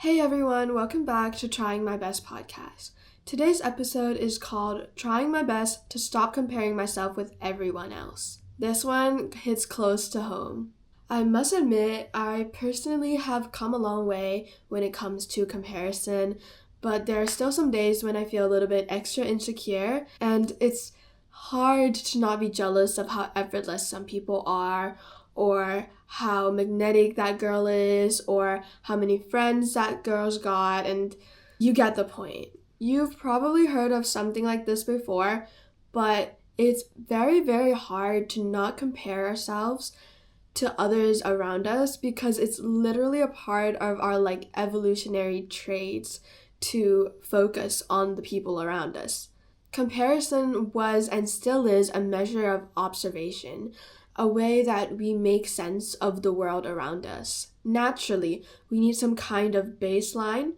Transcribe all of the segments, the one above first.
Hey everyone, welcome back to Trying My Best podcast. Today's episode is called Trying My Best to Stop Comparing Myself with Everyone Else. This one hits close to home. I must admit, I personally have come a long way when it comes to comparison, but there are still some days when I feel a little bit extra insecure, and it's hard to not be jealous of how effortless some people are, or how magnetic that girl is, or how many friends that girl's got, and you get the point. You've probably heard of something like this before, but it's very, very hard to not compare ourselves to others around us because it's literally a part of our evolutionary traits to focus on the people around us. Comparison was and still is a measure of observation, a way that we make sense of the world around us. Naturally, we need some kind of baseline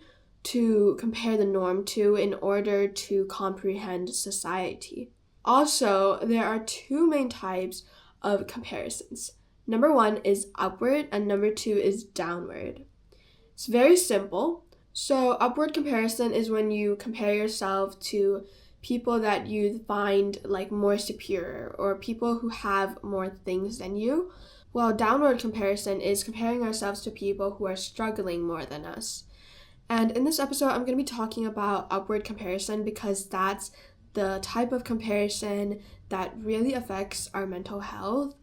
to compare the norm to in order to comprehend society. Also, there are two main types of comparisons. Number one is upward and number two is downward. It's very simple. So upward comparison is when you compare yourself to people that you find more superior or people who have more things than you. While downward comparison is comparing ourselves to people who are struggling more than us. And in this episode, I'm going to be talking about upward comparison because that's the type of comparison that really affects our mental health.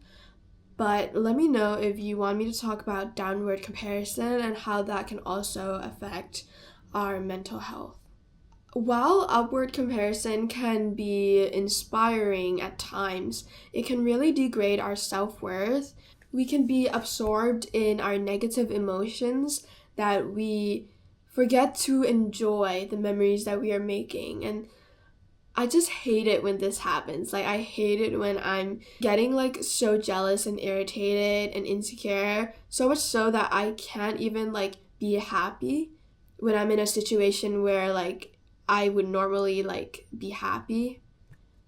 But let me know if you want me to talk about downward comparison and how that can also affect our mental health. While upward comparison can be inspiring at times, it can really degrade our self-worth. We can be absorbed in our negative emotions that we forget to enjoy the memories that we are making. And I just hate it when this happens. I hate it when I'm getting so jealous and irritated and insecure, so much so that I can't even be happy when I'm in a situation where I would normally be happy.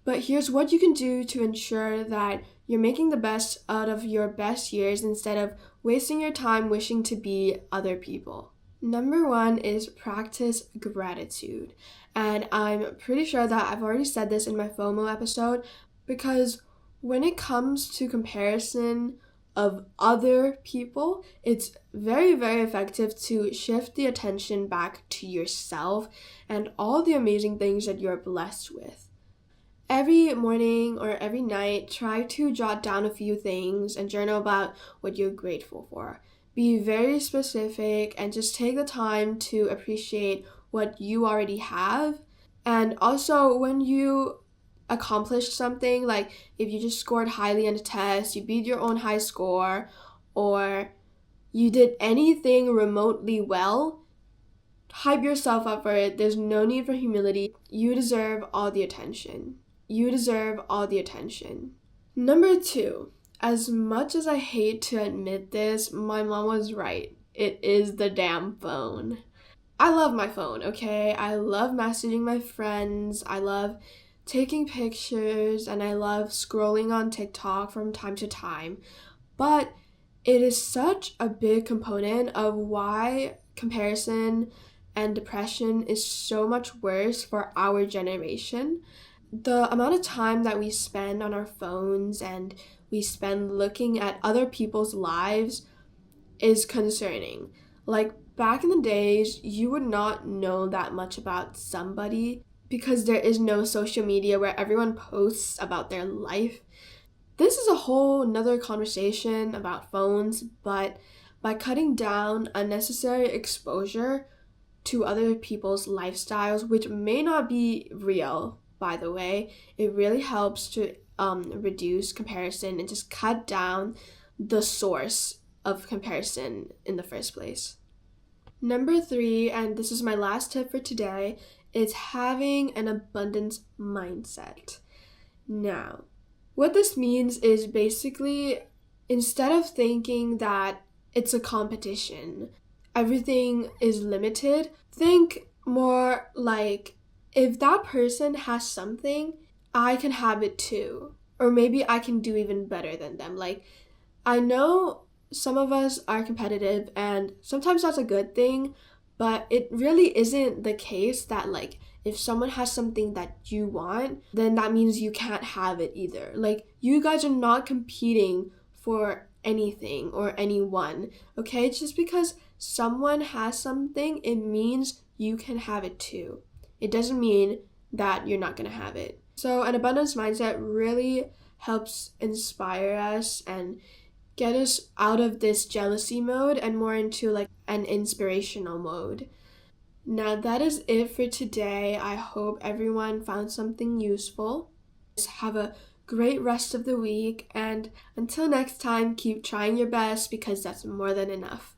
But here's what you can do to ensure that you're making the best out of your best years instead of wasting your time wishing to be other people. Number one is practice gratitude. And I'm pretty sure that I've already said this in my FOMO episode because when it comes to comparison of other people, it's very, very effective to shift the attention back to yourself and all the amazing things that you're blessed with. Every morning or every night, try to jot down a few things and journal about what you're grateful for. Be very specific and just take the time to appreciate what you already have. And also, when you accomplished something, if you just scored highly on a test, you beat your own high score, or you did anything remotely well, hype yourself up for it. There's no need for humility. You deserve all the attention. You deserve all the attention. Number two, as much as I hate to admit this, my mom was right. It is the damn phone. I love my phone, okay? I love messaging my friends. I love taking pictures, and I love scrolling on TikTok from time to time. But it is such a big component of why comparison and depression is so much worse for our generation. The amount of time that we spend on our phones and we spend looking at other people's lives is concerning. Back in the days, you would not know that much about somebody because there is no social media where everyone posts about their life. This is a whole nother conversation about phones, but by cutting down unnecessary exposure to other people's lifestyles, which may not be real, by the way, it really helps to reduce comparison and just cut down the source of comparison in the first place. Number three, and this is my last tip for today, is having an abundance mindset. Now, what this means is basically, instead of thinking that it's a competition, everything is limited, think more if that person has something, I can have it too. Or maybe I can do even better than them. I know some of us are competitive and sometimes that's a good thing, But it really isn't the case that like if someone has something that you want, then that means you can't have it either. Like you guys are not competing for anything or anyone, okay? Just because someone has something, it means you can have it too. It doesn't mean that you're not gonna have it. So an abundance mindset really helps inspire us and get us out of this jealousy mode and more into like an inspirational mode. Now that is it for today. I hope everyone found something useful. Just have a great rest of the week, and until next time, keep trying your best because that's more than enough.